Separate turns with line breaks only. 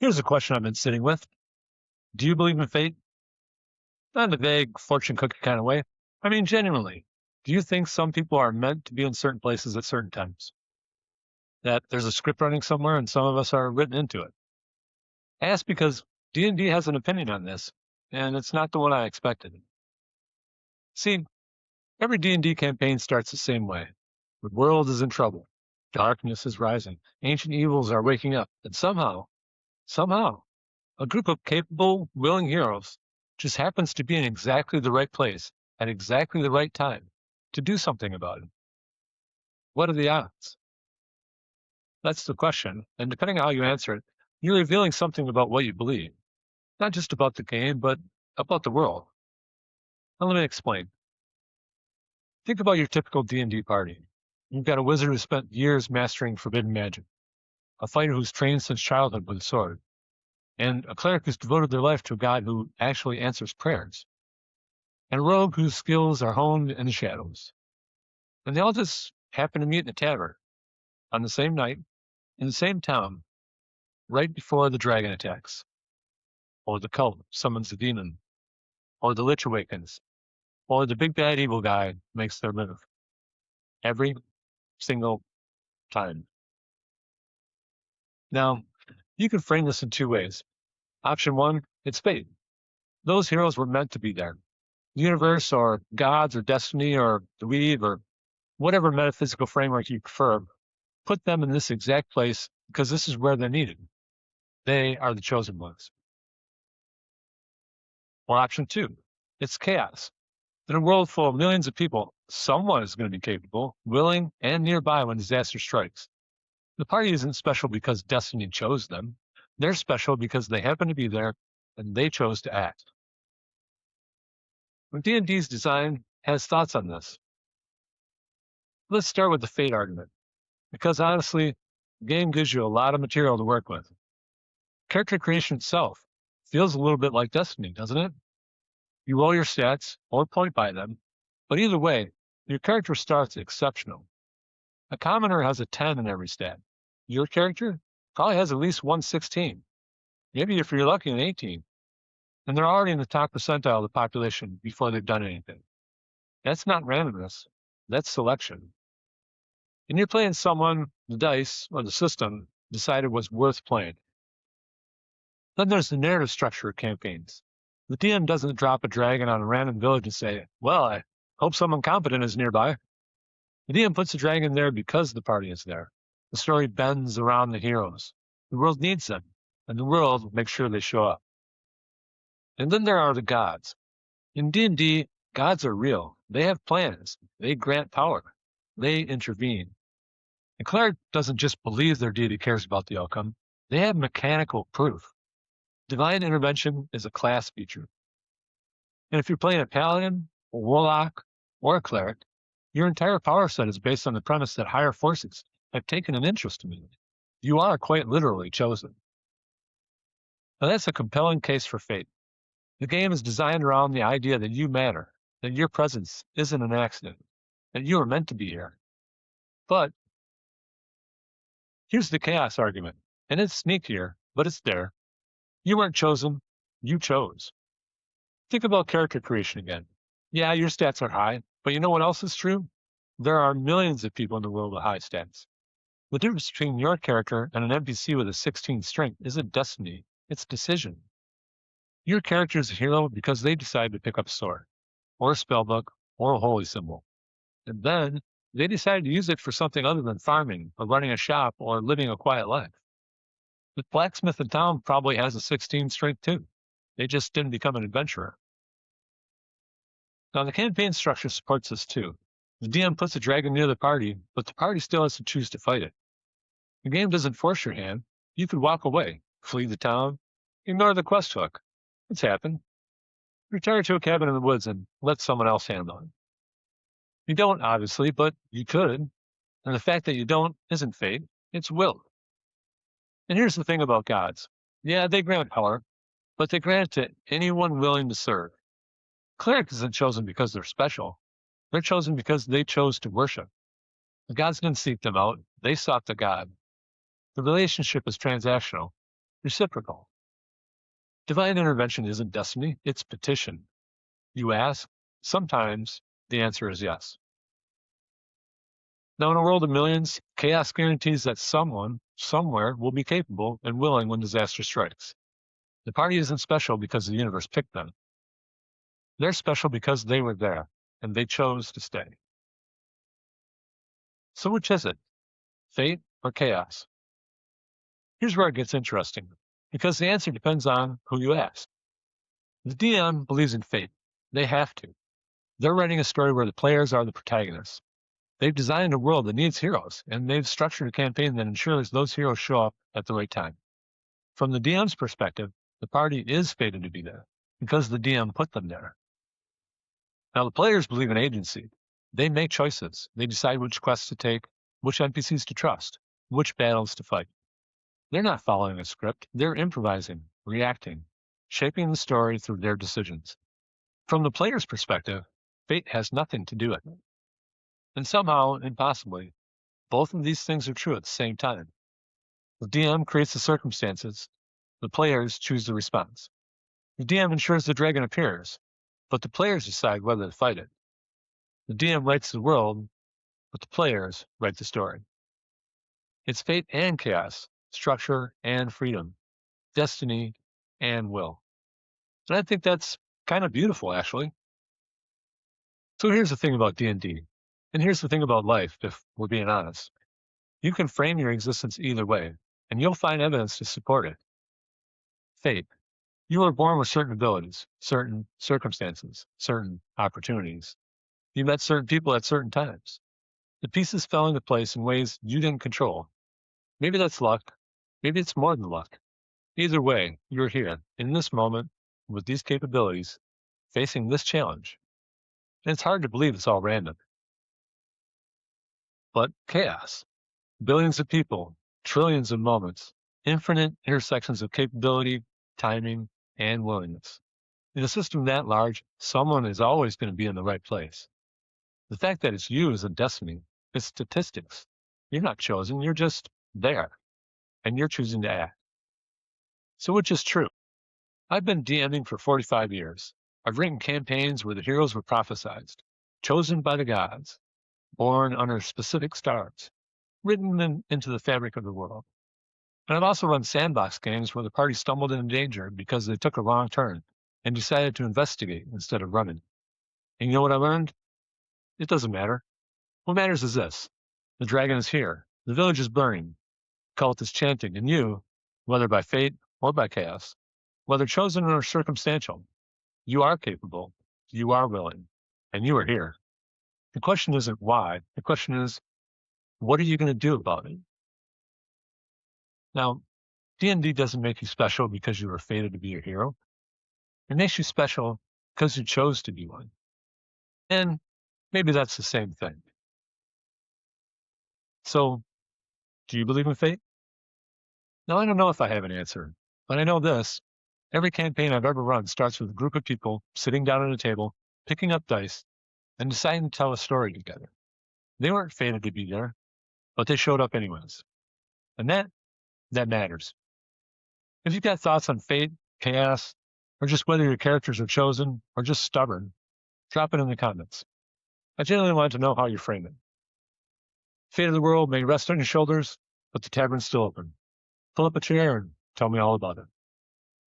Here's a question I've been sitting with. Do you believe in fate? Not in a vague fortune cookie kind of way. I mean, genuinely. Do you think some people are meant to be in certain places at certain times? That there's a script running somewhere and some of us are written into it? I ask because D&D has an opinion on this, and it's not the one I expected. See, every D&D campaign starts the same way. The world is in trouble. Darkness is rising. Ancient evils are waking up. And somehow, a group of capable, willing heroes just happens to be in exactly the right place at exactly the right time to do something about it. What are the odds? That's the question. And depending on how you answer it, you're revealing something about what you believe, not just about the game, but about the world. Now, let me explain. Think about your typical D&D party. You've got a wizard who spent years mastering forbidden magic, a fighter who's trained since childhood with a sword, and a cleric who's devoted their life to a god who actually answers prayers, and a rogue whose skills are honed in the shadows. And they all just happen to meet in a tavern on the same night, in the same town, right before the dragon attacks, or the cult summons the demon, or the lich awakens, or the big bad evil guy makes their move. Every single time. Now, you can frame this in two ways. Option one, it's fate. Those heroes were meant to be there. The universe, or gods, or destiny, or the weave, or whatever metaphysical framework you prefer, put them in this exact place because this is where they're needed. They are the chosen ones. Or option two, it's chaos. In a world full of millions of people, someone is going to be capable, willing, and nearby when disaster strikes. The party isn't special because destiny chose them. They're special because they happen to be there and they chose to act. When D&D's design has thoughts on this. Let's start with the fate argument, because honestly, the game gives you a lot of material to work with. Character creation itself feels a little bit like destiny, doesn't it? You roll your stats or point by them, but either way, your character starts exceptional. A commoner has a 10 in every stat. Your character probably has at least 116, maybe if you're lucky, an 18. And they're already in the top percentile of the population before they've done anything. That's not randomness, that's selection. And you're playing someone the dice or the system decided was worth playing. Then there's the narrative structure of campaigns. The DM doesn't drop a dragon on a random village and say, well, I hope someone competent is nearby. The DM puts the dragon there because the party is there. The story bends around the heroes. The world needs them, and the world makes sure they show up. And then there are the gods. In D&D, gods are real. They have plans. They grant power. They intervene. A cleric doesn't just believe their deity cares about the outcome. They have mechanical proof. Divine intervention is a class feature. And if you're playing a paladin, a warlock, or a cleric, your entire power set is based on the premise that higher forces have taken an interest in you. You are quite literally chosen. Now that's a compelling case for fate. The game is designed around the idea that you matter, that your presence isn't an accident, that you are meant to be here. But here's the chaos argument, and it's sneakier, but it's there. You weren't chosen, you chose. Think about character creation again. Yeah, your stats are high, but you know what else is true? There are millions of people in the world with high stats. The difference between your character and an NPC with a 16 strength isn't destiny, it's decision. Your character is a hero because they decided to pick up a sword, or a spellbook, or a holy symbol. And then they decided to use it for something other than farming, or running a shop, or living a quiet life. The blacksmith in town probably has a 16 strength too. They just didn't become an adventurer. Now the campaign structure supports this too. The DM puts a dragon near the party, but the party still has to choose to fight it. The game doesn't force your hand. You could walk away, flee the town, ignore the quest hook. It's happened. Retire to a cabin in the woods and let someone else handle it. You don't, obviously, but you could. And the fact that you don't isn't fate, it's will. And here's the thing about gods. Yeah, they grant power, but they grant it to anyone willing to serve. Cleric isn't chosen because they're special. They're chosen because they chose to worship. The gods didn't seek them out. They sought the god. The relationship is transactional. reciprocal. Divine intervention isn't destiny, it's petition. You ask, sometimes the answer is yes. Now, in a world of millions, chaos guarantees that someone, somewhere, will be capable and willing when disaster strikes. The party isn't special because the universe picked them. They're special because they were there, and they chose to stay. So which is it? Fate or chaos? Here's where it gets interesting, because the answer depends on who you ask. The DM believes in fate. They have to. They're writing a story where the players are the protagonists. They've designed a world that needs heroes, and they've structured a campaign that ensures those heroes show up at the right time. From the DM's perspective, the party is fated to be there, because the DM put them there. Now, the players believe in agency. They make choices. They decide which quests to take, which NPCs to trust, which battles to fight. They're not following a script. They're improvising, reacting, shaping the story through their decisions. From the player's perspective, fate has nothing to do with it. And somehow, impossibly, both of these things are true at the same time. The DM creates the circumstances. The players choose the response. The DM ensures the dragon appears, but the players decide whether to fight it. The DM writes the world, but the players write the story. It's fate and chaos, structure and freedom, destiny and will. And I think that's kind of beautiful, actually. So here's the thing about D&D, and here's the thing about life, if we're being honest. You can frame your existence either way, and you'll find evidence to support it. Fate. You were born with certain abilities, certain circumstances, certain opportunities. You met certain people at certain times. The pieces fell into place in ways you didn't control. Maybe that's luck. Maybe it's more than luck. Either way, you're here, in this moment, with these capabilities, facing this challenge. And it's hard to believe it's all random. But chaos. Billions of people, trillions of moments, infinite intersections of capability, timing, and willingness. In a system that large, someone is always going to be in the right place. The fact that it's you isn't destiny, it's statistics. You're not chosen, you're just there, and you're choosing to act. So which is true? I've been DMing for 45 years. I've written campaigns where the heroes were prophesized, chosen by the gods, born under specific stars, written into the fabric of the world. And I've also run sandbox games where the party stumbled into danger because they took a wrong turn and decided to investigate instead of running. And you know what I learned? It doesn't matter. What matters is this. The dragon is here. The village is burning. The cult is chanting. And you, whether by fate or by chaos, whether chosen or circumstantial, you are capable, you are willing, and you are here. The question isn't why. The question is, what are you going to do about it? Now, D&D doesn't make you special because you were fated to be a hero. It makes you special because you chose to be one. And maybe that's the same thing. So, do you believe in fate? Now, I don't know if I have an answer, but I know this. Every campaign I've ever run starts with a group of people sitting down at a table, picking up dice, and deciding to tell a story together. They weren't fated to be there, but they showed up anyways. And that matters. If you've got thoughts on fate, chaos, or just whether your characters are chosen or just stubborn, drop it in the comments. I genuinely want to know how you frame it. Fate of the world may rest on your shoulders, but the tavern's still open. Pull up a chair and tell me all about it.